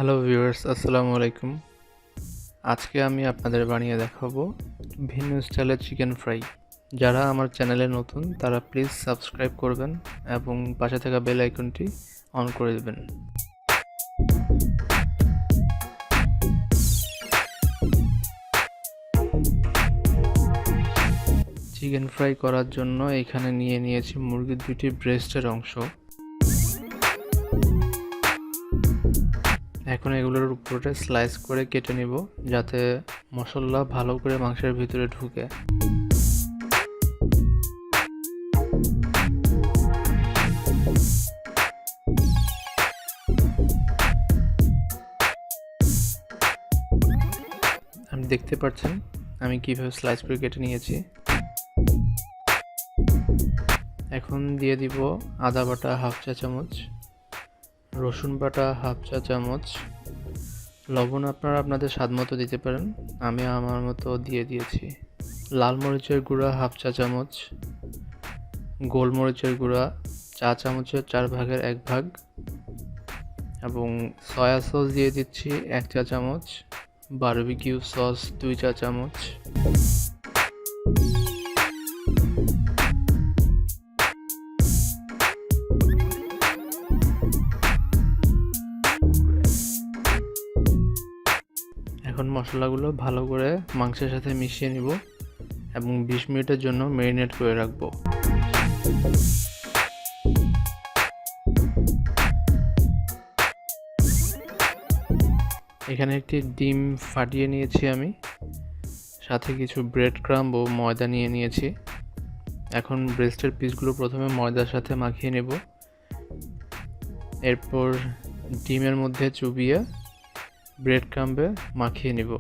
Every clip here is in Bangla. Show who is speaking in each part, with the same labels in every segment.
Speaker 1: হ্যালো ভিউয়ার্স, আসসালামু আলাইকুম। আজকে আমি আপনাদের বানিয়ে দেখাবো ভিন্ন স্টাইলের চিকেন ফ্রাই। যারা আমার চ্যানেলে নতুন তারা প্লিজ সাবস্ক্রাইব করবেন এবং পাশে থাকা বেল আইকনটি অন করে দেবেন। চিকেন ফ্রাই করার জন্য এখানে নিয়ে নিয়েছি মুরগির দুটি ব্রেস্টের অংশ। এখন এগুলোর উপরে স্লাইস করে কেটে নিব যাতে মশলা ভালো করে মাংসের ভিতরে ঢুকে। আপনি দেখতে পাচ্ছেন আমি কিভাবে স্লাইস করে কেটে নিয়েছি। এখন দিয়ে দিব আদা বাটা হাফ চা চামচ, রসুন বাটা হাফ চা চামচ, লবণ আপনারা আপনাদের স্বাদ মতো দিতে পারেন, আমি আমার মতো দিয়ে দিয়েছি। লাল মরিচের গুঁড়া হাফ চা চামচ, গোলমরিচের গুঁড়া চা চামচের 1/4 ভাগ এবং সয়া সস দিয়ে দিচ্ছি 1 চা চামচ, বারবিকিউ সস 2 চা চামচ। এখন মশলাগুলো ভালো করে মাংসের সাথে মিশিয়ে নিব এবং 20 মিনিটের জন্য ম্যারিনেট করে রাখবো। এখানে একটি ডিম ফাটিয়ে নিয়েছি আমি, সাথে কিছু ব্রেড ক্রাম্ব ও ময়দা নিয়ে নিয়েছি। এখন ব্রেস্টের পিসগুলো প্রথমে ময়দার সাথে মাখিয়ে নেব, এরপর ডিমের মধ্যে চুবিয়ে ব্রেড ক্রাম্বে মাখিয়ে নিব।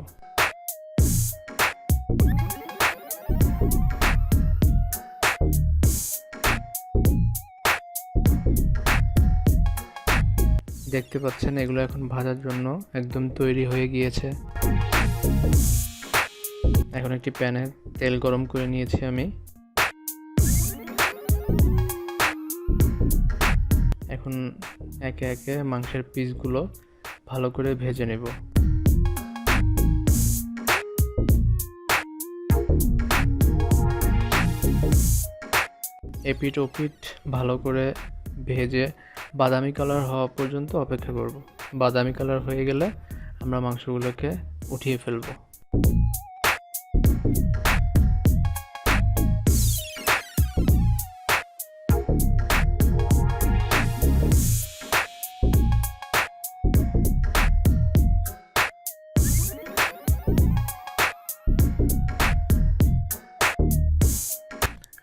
Speaker 1: দেখতে পাচ্ছেন এগুলো এখন ভাজার জন্য একদম তৈরি হয়ে গিয়েছে। এখন একটি প্যানে তেল গরম করে নিয়েছি আমি। এখন একে একে মাংসের পিসগুলো ভালো করে ভেজে নেব। এপিট ওপিট ভালো করে ভেজে বাদামি কালার হওয়া পর্যন্ত অপেক্ষা করব। বাদামি কালার হয়ে গেলে আমরা মাংসগুলোকে উঠিয়ে ফেলব।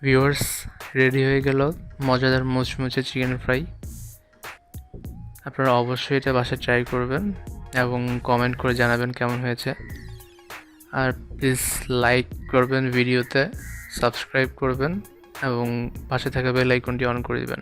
Speaker 1: ভিউয়ার্স, রেডি হয়ে গেল মজাদার মুচমুচে চিকেন ফ্রাই। আপনারা অবশ্যই এটা বাসায় ট্রাই করবেন এবং কমেন্ট করে জানাবেন কেমন হয়েছে। আর প্লিজ লাইক করবেন ভিডিওতে, সাবস্ক্রাইব করবেন এবং পাশে থাকা বেল আইকনটি অন করে দিবেন।